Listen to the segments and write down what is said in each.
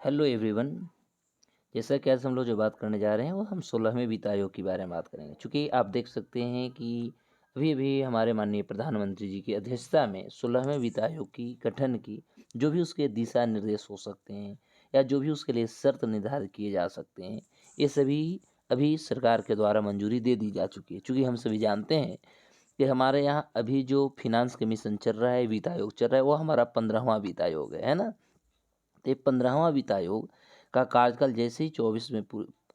Hello everyone. जैसा कि आज हम लोग जो बात करने जा रहे हैं वो हम 16वें वित्त आयोग के बारे में बात करेंगे। चूँकि आप देख सकते हैं कि अभी-अभी हमारे माननीय प्रधानमंत्री जी की अध्यक्षता में 16वें वित्त आयोग की गठन की जो भी उसके दिशा निर्देश हो सकते हैं या जो भी उसके लिए शर्त निर्धारित किए जा सकते हैं, ये सभी अभी सरकार के द्वारा मंजूरी दे दी जा चुकी है। चूँकि हम सभी जानते हैं कि हमारे यहाँ अभी जो फिनांस कमीशन चल रहा है, वित्त आयोग चल रहा है, वो हमारा 15वां वित्त आयोग है ना? तो ये 15वां वित्त आयोग का कार्यकाल जैसे ही 24 में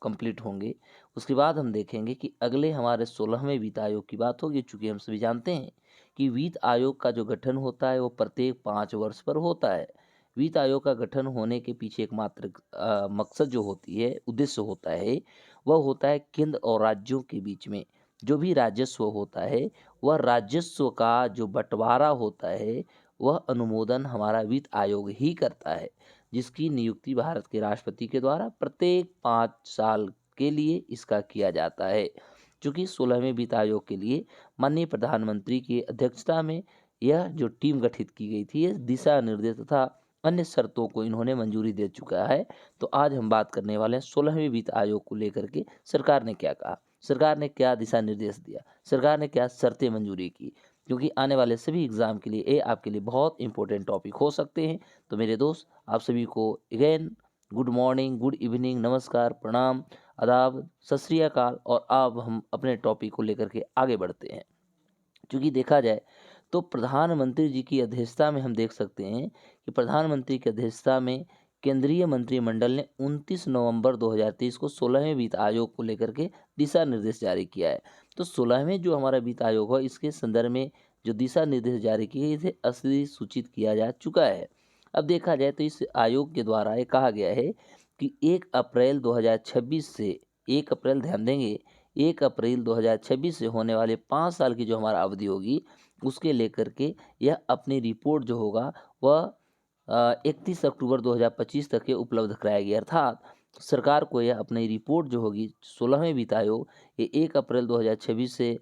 कंप्लीट होंगे, उसके बाद हम देखेंगे कि अगले हमारे 16वें वित्त आयोग की बात होगी। चूँकि हम सभी जानते हैं कि वित्त आयोग का जो गठन होता है वो प्रत्येक 5 वर्ष पर होता है। वित्त आयोग का गठन होने के पीछे एकमात्र मकसद जो होती है, उद्देश्य होता है, वह होता है केंद्र और राज्यों के बीच में जो भी राजस्व होता है, वह राजस्व का जो बँटवारा होता है, वह अनुमोदन हमारा वित्त आयोग ही करता है। जिसकी नियुक्ति भारत के राष्ट्रपति के द्वारा प्रत्येक 5 साल के लिए इसका किया जाता है। चूँकि 16वें वित्त आयोग के लिए माननीय प्रधानमंत्री की अध्यक्षता में यह जो टीम गठित की गई थी, ये दिशा निर्देश तथा अन्य शर्तों को इन्होंने मंजूरी दे चुका है। तो आज हम बात करने वाले हैं 16वें वित्त आयोग को लेकर के सरकार ने क्या कहा, सरकार ने क्या दिशा निर्देश दिया, सरकार ने क्या शर्तें मंजूरी की। क्योंकि आने वाले सभी एग्ज़ाम के लिए ये आपके लिए बहुत इंपॉर्टेंट टॉपिक हो सकते हैं। तो मेरे दोस्त, आप सभी को again good morning, good evening, नमस्कार, प्रणाम, आदाब, सत श्री अकाल। और अब हम अपने टॉपिक को लेकर के आगे बढ़ते हैं। क्योंकि देखा जाए तो प्रधानमंत्री जी की अध्यक्षता में हम देख सकते हैं कि प्रधानमंत्री की अध्यक्षता में केंद्रीय मंत्रिमंडल ने 29 नवंबर 2023 को 16वें वित्त आयोग को लेकर के दिशा निर्देश जारी किया है। तो 16वें जो हमारा वित्त आयोग है, इसके संदर्भ में जो दिशा निर्देश जारी किए गए, इसे असली सूचित किया जा चुका है। अब देखा जाए तो इस आयोग के द्वारा ये कहा गया है कि 1 अप्रैल 2026 से 1 अप्रैल, ध्यान देंगे, 1 अप्रैल 2026 से होने वाले 5 साल की जो हमारा अवधि होगी, उसके लेकर के यह अपनी रिपोर्ट जो होगा वह 31 अक्टूबर 2025 तक के उपलब्ध कराएगी। अर्थात सरकार को यह अपनी रिपोर्ट जो होगी 16वें वित्त आयोग, ये 1 अप्रैल 2026 से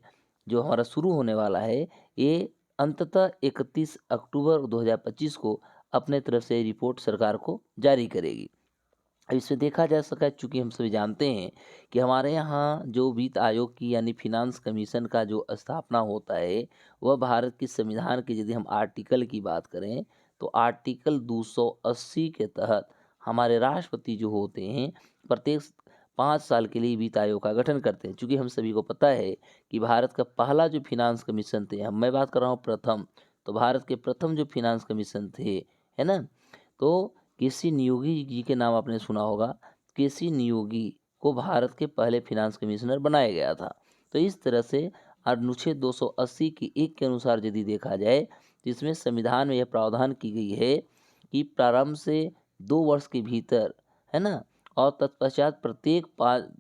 जो हमारा शुरू होने वाला है, ये अंततः 31 अक्टूबर 2025 को अपने तरफ से रिपोर्ट सरकार को जारी करेगी। अब इसमें देखा जा सका है, चूँकि हम सभी जानते हैं कि हमारे यहाँ जो वित्त आयोग की यानी फिनांस कमीशन का जो स्थापना होता है, वह भारत के संविधान के यदि हम आर्टिकल की बात करें तो आर्टिकल 280 के तहत हमारे राष्ट्रपति जो होते हैं प्रत्येक 5 साल के लिए वित्त आयोग का गठन करते हैं। चूँकि हम सभी को पता है कि भारत का पहला जो फिनांस कमीशन थे, मैं बात कर रहा हूँ प्रथम, तो भारत के प्रथम जो फिनांस कमीशन थे, है ना? तो केसी नियोगी जी के नाम आपने सुना होगा। केसी नियोगी को भारत के पहले फिनांस कमिश्नर बनाया गया था। तो इस तरह से अनुच्छेद 280 की 1 के अनुसार यदि देखा जाए तो इसमें संविधान में यह प्रावधान की गई है कि प्रारंभ से 2 वर्ष के भीतर, है ना? और तत्पश्चात प्रत्येक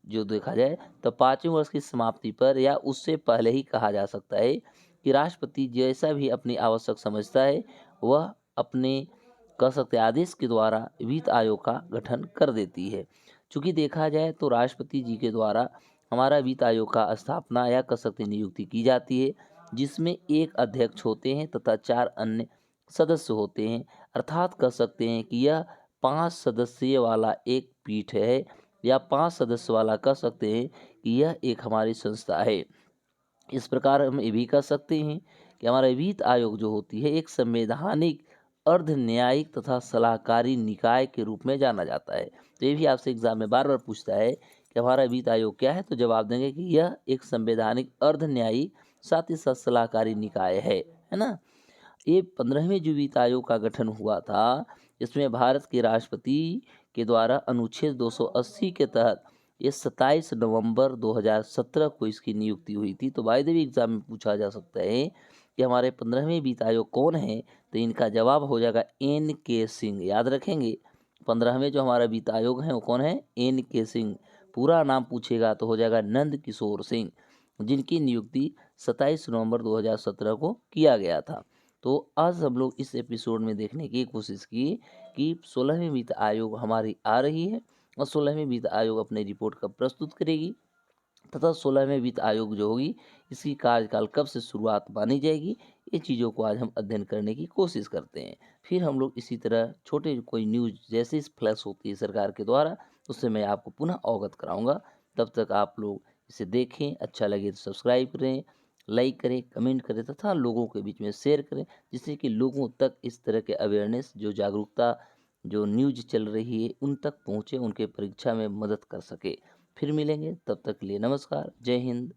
जो देखा जाए तो 5वें वर्ष की समाप्ति पर या उससे पहले ही कहा जा सकता है कि राष्ट्रपति जैसा भी अपनी आवश्यक समझता है, वह अपने कह सकते हैं आदेश के द्वारा वित्त आयोग का गठन कर देती है। चूँकि देखा जाए तो राष्ट्रपति जी के द्वारा हमारा वित्त आयोग का स्थापना या कह सकते हैं नियुक्ति की जाती है, जिसमें 1 अध्यक्ष होते हैं तथा 4 अन्य सदस्य होते हैं। अर्थात कह सकते हैं कि यह 5 सदस्यीय वाला एक पीठ है या 5 सदस्य वाला कह सकते हैं कि यह एक हमारी संस्था है। इस प्रकार हम ये भी कह सकते हैं कि हमारा वित्त आयोग जो होती है एक संवैधानिक, अर्ध न्यायिक तथा सलाहकारी निकाय के रूप में जाना जाता है। तो ये भी आपसे एग्जाम में बार बार पूछता है कि हमारा वित्त आयोग क्या है, तो जवाब देंगे कि यह एक संवैधानिक, अर्ध न्यायिक, साथ ही साथ सलाहकारी निकाय है ना? ये 15वें जो वित्त आयोग का गठन हुआ था, इसमें भारत के राष्ट्रपति के द्वारा अनुच्छेद 280 के तहत ये 27 नवंबर 2017 को इसकी नियुक्ति हुई थी। तो बाय द वे एग्जाम में पूछा जा सकता है कि हमारे 15वें वित्त आयोग कौन है, तो इनका जवाब हो जाएगा एन के सिंह। याद रखेंगे, 15वें जो हमारा वित्त आयोग है वो कौन है? एन के सिंह। पूरा नाम पूछेगा तो हो जाएगा नंद किशोर सिंह, जिनकी नियुक्ति 27 नवंबर 2017 को किया गया था। तो आज हम लोग इस एपिसोड में देखने की कोशिश की कि 16वें वित्त आयोग हमारी आ रही है और 16वें वित्त आयोग अपनी रिपोर्ट कब प्रस्तुत करेगी तथा 16वें वित्त आयोग जो होगी इसकी कार्यकाल कब से शुरुआत मानी जाएगी, ये चीज़ों को आज हम अध्ययन करने की कोशिश करते हैं। फिर हम लोग इसी तरह छोटे कोई न्यूज़ जैसे फ्लैश होती है सरकार के द्वारा, उससे मैं आपको पुनः अवगत कराऊँगा। तब तक आप लोग इसे देखें, अच्छा लगे तो सब्सक्राइब करें, लाइक करें, कमेंट करें तथा लोगों के बीच में शेयर करें, जिससे कि लोगों तक इस तरह के अवेयरनेस जो जागरूकता जो न्यूज़ चल रही है उन तक पहुँचे, उनके परीक्षा में मदद कर सके। फिर मिलेंगे, तब तक के लिए नमस्कार, जय हिंद।